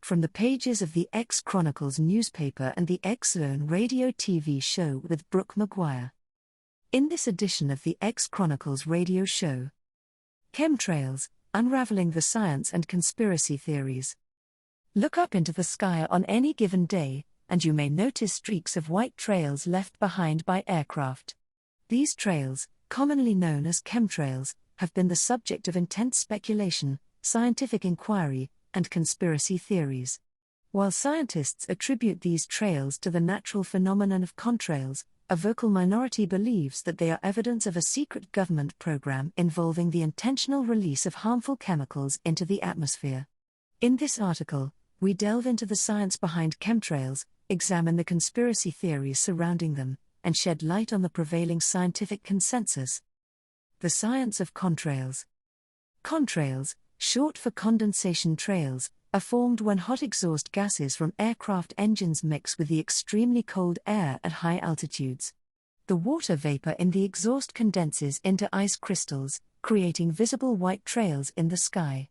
From the pages of the X Chronicles newspaper and the X Zone radio TV show with Brooke Maguire. In this edition of the X Chronicles radio show, Chemtrails, Unraveling the Science and Conspiracy Theories. Look up into the sky on any given day, and you may notice streaks of white trails left behind by aircraft. These trails, commonly known as chemtrails, have been the subject of intense speculation, scientific inquiry, and conspiracy theories. While scientists attribute these trails to the natural phenomenon of contrails, a vocal minority believes that they are evidence of a secret government program involving the intentional release of harmful chemicals into the atmosphere. In this article, we delve into the science behind chemtrails, examine the conspiracy theories surrounding them, and shed light on the prevailing scientific consensus. The science of contrails. Contrails, short for condensation trails, are formed when hot exhaust gases from aircraft engines mix with the extremely cold air at high altitudes. The water vapor in the exhaust condenses into ice crystals, creating visible white trails in the sky.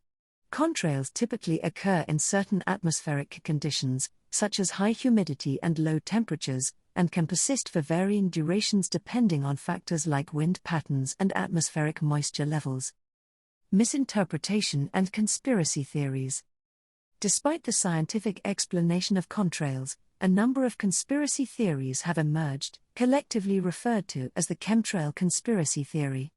Contrails typically occur in certain atmospheric conditions, such as high humidity and low temperatures, and can persist for varying durations depending on factors like wind patterns and atmospheric moisture levels. Misinterpretation and conspiracy theories. Despite the scientific explanation of contrails, a number of conspiracy theories have emerged, collectively referred to as the chemtrail conspiracy theory.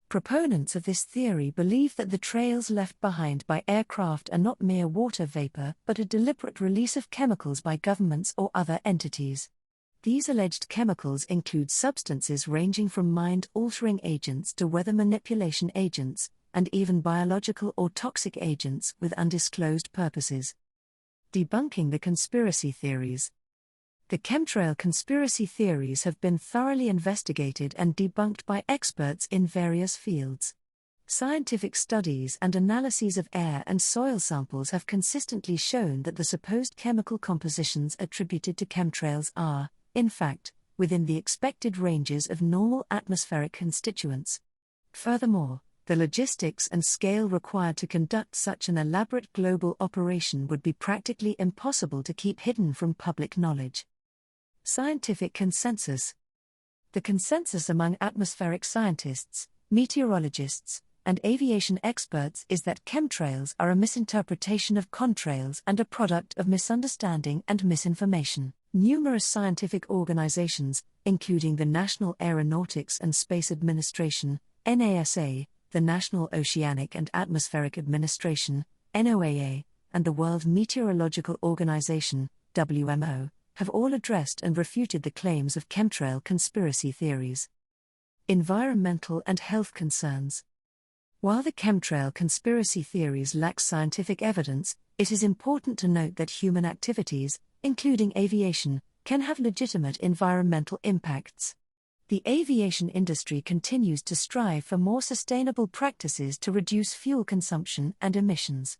Proponents of this theory believe that the trails left behind by aircraft are not mere water vapor but a deliberate release of chemicals by governments or other entities. These alleged chemicals include substances ranging from mind-altering agents to weather manipulation agents, and even biological or toxic agents with undisclosed purposes. Debunking the conspiracy theories. The chemtrail conspiracy theories have been thoroughly investigated and debunked by experts in various fields. Scientific studies and analyses of air and soil samples have consistently shown that the supposed chemical compositions attributed to chemtrails are, in fact, within the expected ranges of normal atmospheric constituents. Furthermore, the logistics and scale required to conduct such an elaborate global operation would be practically impossible to keep hidden from public knowledge. Scientific consensus. The consensus among atmospheric scientists, meteorologists, and aviation experts is that chemtrails are a misinterpretation of contrails and a product of misunderstanding and misinformation. Numerous scientific organizations, including the National Aeronautics and Space Administration, NASA, the National Oceanic and Atmospheric Administration, NOAA, and the World Meteorological Organization, WMO, have all addressed and refuted the claims of chemtrail conspiracy theories. Environmental and health concerns. While the chemtrail conspiracy theories lack scientific evidence, it is important to note that human activities, including aviation, can have legitimate environmental impacts. The aviation industry continues to strive for more sustainable practices to reduce fuel consumption and emissions.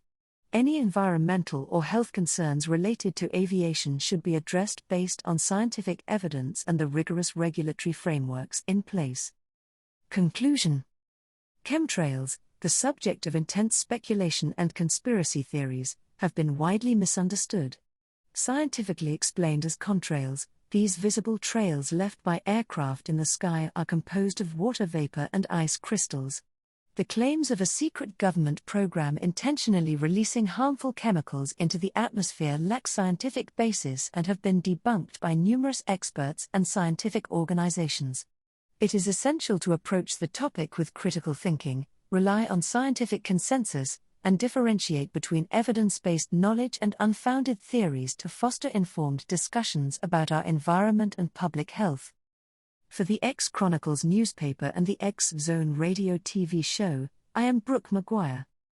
Any environmental or health concerns related to aviation should be addressed based on scientific evidence and the rigorous regulatory frameworks in place. Conclusion. Chemtrails, the subject of intense speculation and conspiracy theories, have been widely misunderstood. Scientifically explained as contrails, these visible trails left by aircraft in the sky are composed of water vapor and ice crystals. The claims of a secret government program intentionally releasing harmful chemicals into the atmosphere lack scientific basis and have been debunked by numerous experts and scientific organizations. It is essential to approach the topic with critical thinking, rely on scientific consensus, and differentiate between evidence-based knowledge and unfounded theories to foster informed discussions about our environment and public health. For the X Chronicles newspaper and the X Zone radio TV show, I am Brooke Maguire.